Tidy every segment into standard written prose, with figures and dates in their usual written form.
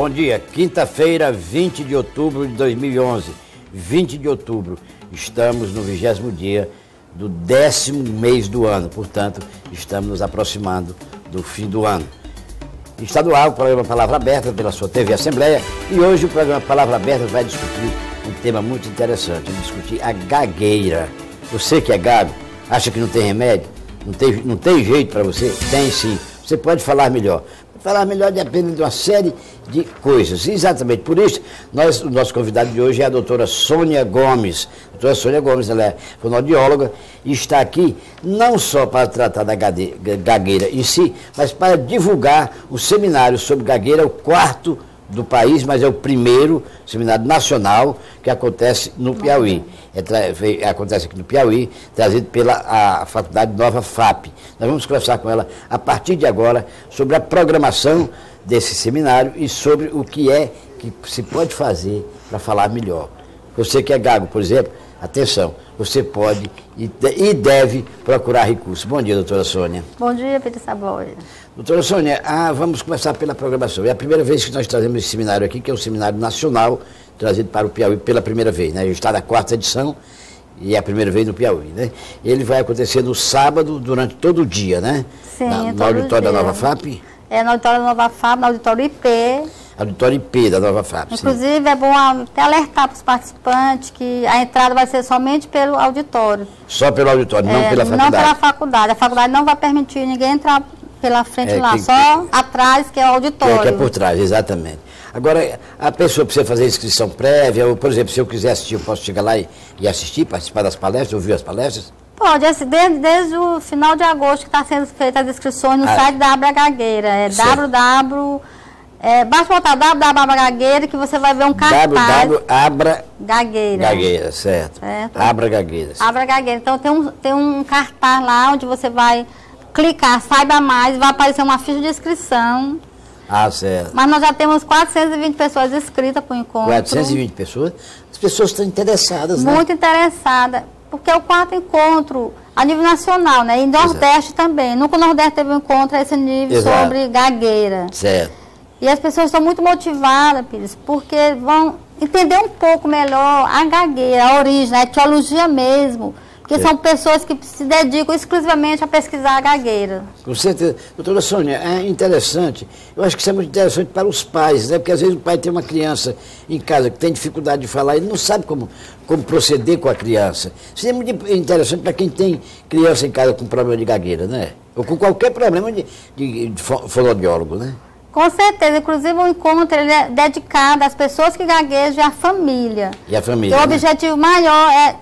Bom dia, quinta-feira, 20 de outubro de 2011, 20 de outubro, estamos no 20º dia do 10º mês do ano, portanto, estamos nos aproximando do fim do ano. Estadual, o programa Palavra Aberta pela sua TV Assembleia, e hoje o programa Palavra Aberta vai discutir um tema muito interessante, vamos discutir a gagueira. Você que é gago, acha que não tem remédio? Não tem jeito para você? Tem sim, você pode falar melhor. Falar melhor depende de uma série de coisas. E exatamente por isso, o nosso convidado de hoje é a doutora Sônia Gomes. A doutora Sônia Gomes, ela é fonoaudióloga e está aqui não só para tratar da gagueira em si, mas para divulgar o seminário sobre gagueira, o 4º do país, mas é o primeiro seminário nacional que acontece no Piauí. Acontece aqui no Piauí, trazido pela Faculdade Nova FAP. Nós vamos conversar com ela a partir de agora sobre a programação desse seminário e sobre o que se pode fazer para falar melhor. Você que é gago, por exemplo, atenção, você pode e deve procurar recursos. Bom dia, doutora Sônia. Bom dia, Pedro Saboia. Doutora Sônia, vamos começar pela programação. É a primeira vez que nós trazemos esse seminário aqui, que é um seminário nacional, trazido para o Piauí pela primeira vez, né? A gente está na 4ª edição e é a primeira vez no Piauí, né? Ele vai acontecer no sábado, durante todo o dia, né? Sim, no auditório da Nova FAP? É, no auditório da Nova FAP, no auditório IP. Auditório IP da Nova FAP, inclusive, sim. É bom até alertar para os participantes que a entrada vai ser somente pelo auditório. Só pelo auditório, não pela faculdade? Não pela faculdade. A faculdade não vai permitir ninguém entrar pela frente lá, só atrás, que é o auditório. Que é por trás, exatamente. Agora, a pessoa precisa fazer inscrição prévia, ou, por exemplo, se eu quiser assistir, eu posso chegar lá e assistir, participar das palestras, ouvir as palestras? Pode, desde o final de agosto que está sendo feita as inscrições no site da Abra Gagueira. Basta botar www Gagueira que você vai ver um cartaz. Abra Gagueira. Gagueira, certo. Abra Gagueira. Abra Gagueira. Então tem um cartaz lá onde você vai clicar, saiba mais, vai aparecer uma ficha de inscrição. Certo. Mas nós já temos 420 pessoas inscritas para o encontro. 420 pessoas? As pessoas estão interessadas, né? Muito interessadas, porque é o 4º encontro a nível nacional, né? E Nordeste também. Nunca o Nordeste teve um encontro a esse nível sobre gagueira. Certo. E as pessoas estão muito motivadas, Pires, porque vão entender um pouco melhor a gagueira, a origem, a etiologia mesmo. Porque são pessoas que se dedicam exclusivamente a pesquisar a gagueira. Com certeza. Doutora Sônia, é interessante. Eu acho que isso é muito interessante para os pais, né? Porque às vezes o pai tem uma criança em casa que tem dificuldade de falar, ele não sabe como proceder com a criança. Isso é muito interessante para quem tem criança em casa com problema de gagueira, né? Ou com qualquer problema de fonoaudiólogo, né? Com certeza, inclusive o encontro ele é dedicado às pessoas que gaguejam e à família. E a família, o objetivo maior é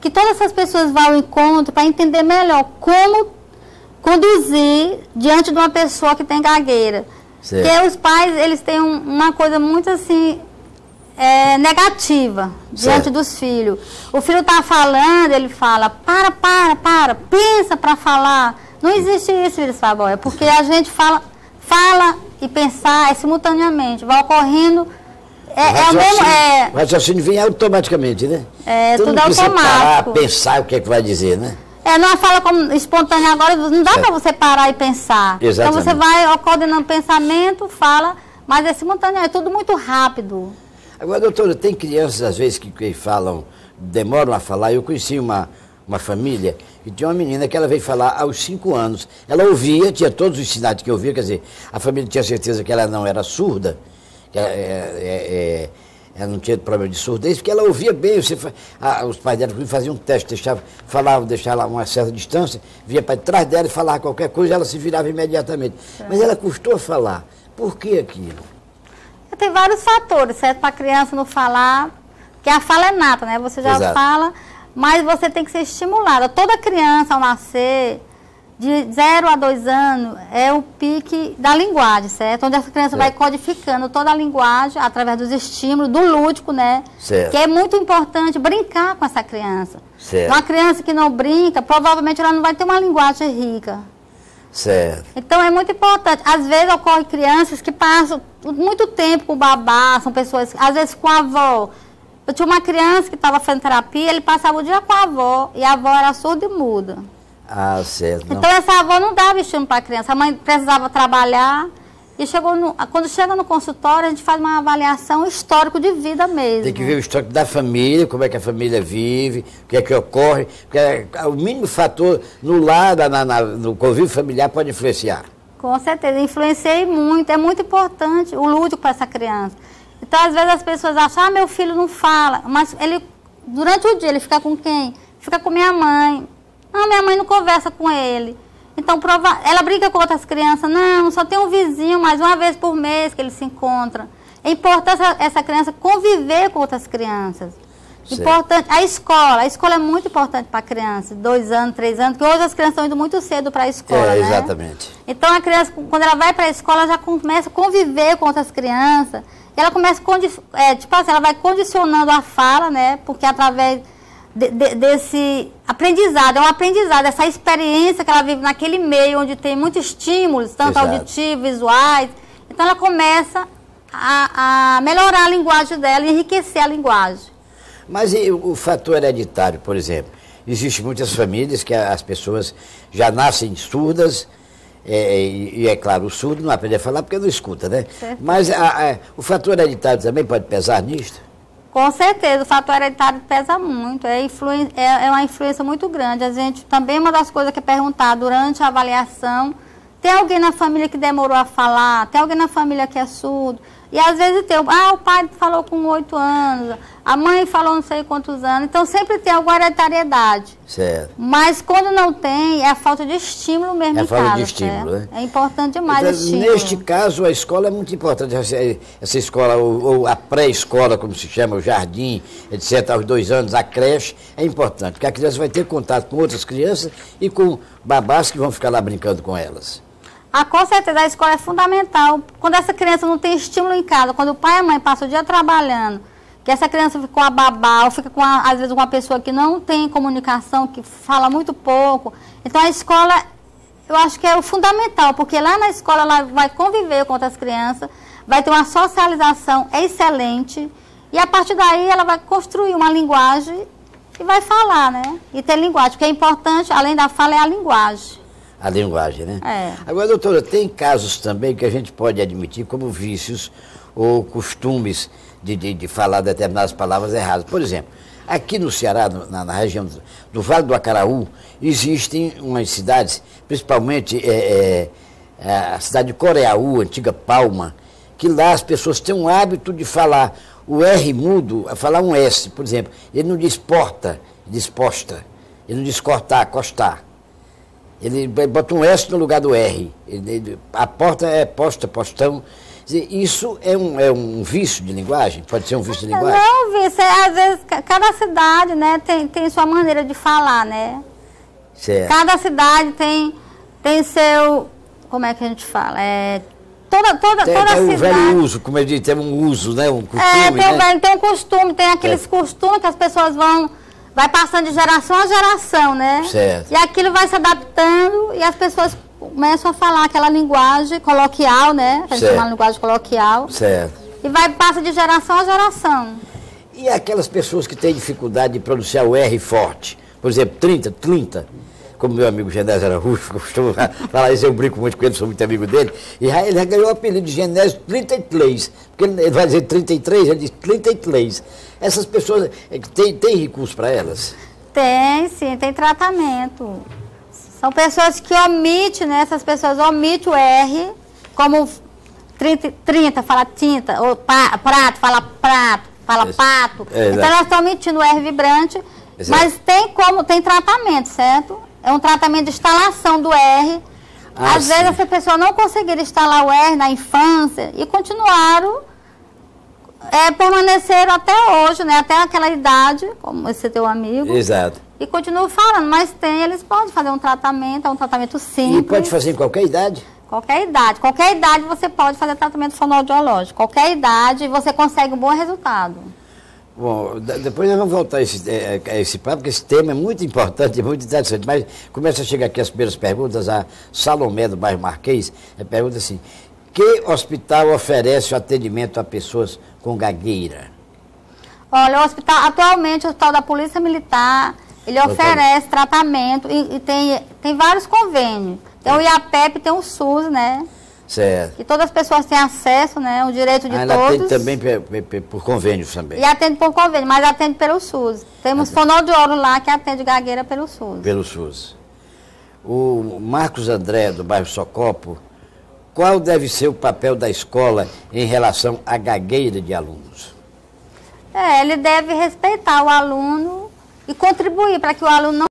que todas essas pessoas vão ao encontro para entender melhor como conduzir diante de uma pessoa que tem gagueira. Certo. Porque os pais, eles têm uma coisa muito assim, negativa diante dos filhos. O filho está falando, ele fala, para, pensa para falar. Não existe isso, filho Saboia, porque a gente fala e pensar simultaneamente, vai ocorrendo. O raciocínio vem automaticamente, né? Tudo automático. Parar, pensar o que é que vai dizer, né? Não fala como espontânea agora, não dá para você parar e pensar. Exatamente. Então você vai coordenando pensamento, fala, mas é simultâneo, é tudo muito rápido. Agora, doutora, tem crianças às vezes que falam, demoram a falar. Eu conheci uma família e tinha uma menina que ela veio falar aos 5 anos. Ela ouvia, tinha todos os sinais que ouvia, quer dizer, a família tinha certeza que ela não era surda, que ela não tinha problema de surdez, porque ela ouvia bem. Os pais dela faziam um teste, deixavam lá uma certa distância, via para trás dela e falava qualquer coisa, ela se virava imediatamente. Mas ela custou a falar. Por que aquilo? Tem vários fatores, certo? Para a criança não falar, porque a fala é nata, né? Você já fala, mas você tem que ser estimulada. Toda criança, ao nascer, de 0 a 2 anos, é o pique da linguagem, certo? Onde essa criança vai codificando toda a linguagem através dos estímulos, do lúdico, né? Certo. Que é muito importante brincar com essa criança. Certo. Uma criança que não brinca, provavelmente ela não vai ter uma linguagem rica. Certo. Então é muito importante. Às vezes ocorrem crianças que passam muito tempo com o babá, são pessoas, às vezes com a avó. Eu tinha uma criança que estava fazendo terapia, ele passava o dia com a avó, e a avó era surda e muda. Certo. Então essa avó não dava estímulo para a criança, a mãe precisava trabalhar, E quando chega no consultório, a gente faz uma avaliação histórico de vida mesmo. Tem que ver o histórico da família, como é que a família vive, o que é que ocorre, porque o mínimo fator no lar, no convívio familiar pode influenciar. Com certeza, influenciei muito, é muito importante o lúdico para essa criança. Então, às vezes as pessoas acham, meu filho não fala, mas ele, durante o dia, ele fica com quem? Fica com minha mãe. Não, minha mãe não conversa com ele. Então, ela brinca com outras crianças. Não, só tem um vizinho, mas uma vez por mês que ele se encontra. É importante essa criança conviver com outras crianças. Importante, a escola é muito importante para a criança, 2 anos, 3 anos, porque hoje as crianças estão indo muito cedo para a escola, né? Exatamente. Então, a criança, quando ela vai para a escola, já começa a conviver com outras crianças. Ela começa, tipo assim, ela vai condicionando a fala, né? Porque através desse aprendizado, é um aprendizado, essa experiência que ela vive naquele meio onde tem muitos estímulos, tanto auditivos, visuais. Então ela começa a melhorar a linguagem dela e enriquecer a linguagem. Mas e o fator hereditário, por exemplo? Existem muitas famílias que as pessoas já nascem surdas, e é claro, o surdo não aprende a falar porque não escuta, né? Certo. Mas o fator hereditário também pode pesar nisto? Com certeza, o fator hereditário pesa muito, é uma influência muito grande. A gente também, uma das coisas que é perguntar durante a avaliação, tem alguém na família que demorou a falar, tem alguém na família que é surdo, e às vezes tem, o pai falou com 8 anos, a mãe falou não sei quantos anos, então sempre tem alguma hereditariedade. Certo. Mas quando não tem, é a falta de estímulo mesmo em casa. É a falta de estímulo, né? É importante demais o estímulo. Neste caso, a escola é muito importante, essa escola, ou a pré-escola, como se chama, o jardim, etc., aos 2 anos, a creche, é importante, porque a criança vai ter contato com outras crianças e com babás que vão ficar lá brincando com elas. Com certeza, a escola é fundamental. Quando essa criança não tem estímulo em casa, quando o pai e a mãe passam o dia trabalhando, que essa criança fica com a babá, ou fica com, às vezes, uma pessoa que não tem comunicação, que fala muito pouco. Então, a escola, eu acho que é o fundamental, porque lá na escola ela vai conviver com outras crianças, vai ter uma socialização excelente, e a partir daí ela vai construir uma linguagem e vai falar, né? E ter linguagem, porque é importante, além da fala, é a linguagem. A linguagem, né? Agora, doutora, tem casos também que a gente pode admitir como vícios ou costumes de falar determinadas palavras erradas. Por exemplo, aqui no Ceará, na região do Vale do Acaraú, existem umas cidades, principalmente a cidade de Coreaú, antiga Palma, que lá as pessoas têm um hábito de falar o R mudo, a falar um S, por exemplo. Ele não diz porta, ele diz posta. Ele não diz cortar, costar. Ele bota um S no lugar do R. A porta é posta, postão. Isso é um vício de linguagem? Pode ser um vício de linguagem? Não, vício. Às vezes, cada cidade, né, tem sua maneira de falar, né? Certo. Cada cidade tem seu... Como é que a gente fala? Toda cidade... Tem um velho uso, como eu disse, tem um uso, né? Um costume, tem um costume, tem aqueles costumes que as pessoas vai passando de geração a geração, né? Certo. E aquilo vai se adaptando e as pessoas começam a falar aquela linguagem coloquial, né? A gente chama de linguagem coloquial. Certo. E passa de geração a geração. E aquelas pessoas que têm dificuldade de pronunciar o R forte? Por exemplo, 30, como meu amigo Genésio Araújo costuma falar isso, eu brinco muito com ele, sou muito amigo dele, e ele já ganhou o apelido de Genésio 33, porque ele vai dizer 33, ele diz 33. Essas pessoas, tem recurso para elas? Tem, sim, tem tratamento. São pessoas que omitem, né? Essas pessoas omitem o R, como 30 fala tinta, ou prato, fala pato. Então elas estão omitindo o R vibrante, mas tem tratamento, certo? É um tratamento de instalação do R. Às vezes essa pessoa não conseguiram instalar o R na infância e continuaram, permaneceram até hoje, né? Até aquela idade, como esse teu amigo. Exato. E continuam falando, mas eles podem fazer um tratamento, é um tratamento simples. E pode fazer em qualquer idade? Qualquer idade você pode fazer tratamento fonoaudiológico. Qualquer idade você consegue um bom resultado. Bom, depois nós vamos voltar a esse papo, porque esse tema é muito importante, muito interessante. Mas começa a chegar aqui as primeiras perguntas. A Salomé, do bairro Marquês, pergunta assim: que hospital oferece o atendimento a pessoas com gagueira? Olha, atualmente o Hospital da Polícia Militar, ele oferece tratamento e tem vários convênios. Tem o IAPEP, tem o SUS, né? Certo. Que todas as pessoas têm acesso, né? O direito de ela todos. Atende também por convênio também. E atende por convênio, mas atende pelo SUS. Temos fonoaudiólogo lá que atende gagueira pelo SUS. Pelo SUS. O Marcos André, do bairro Socopo, qual deve ser o papel da escola em relação à gagueira de alunos? Ele deve respeitar o aluno e contribuir para que o aluno não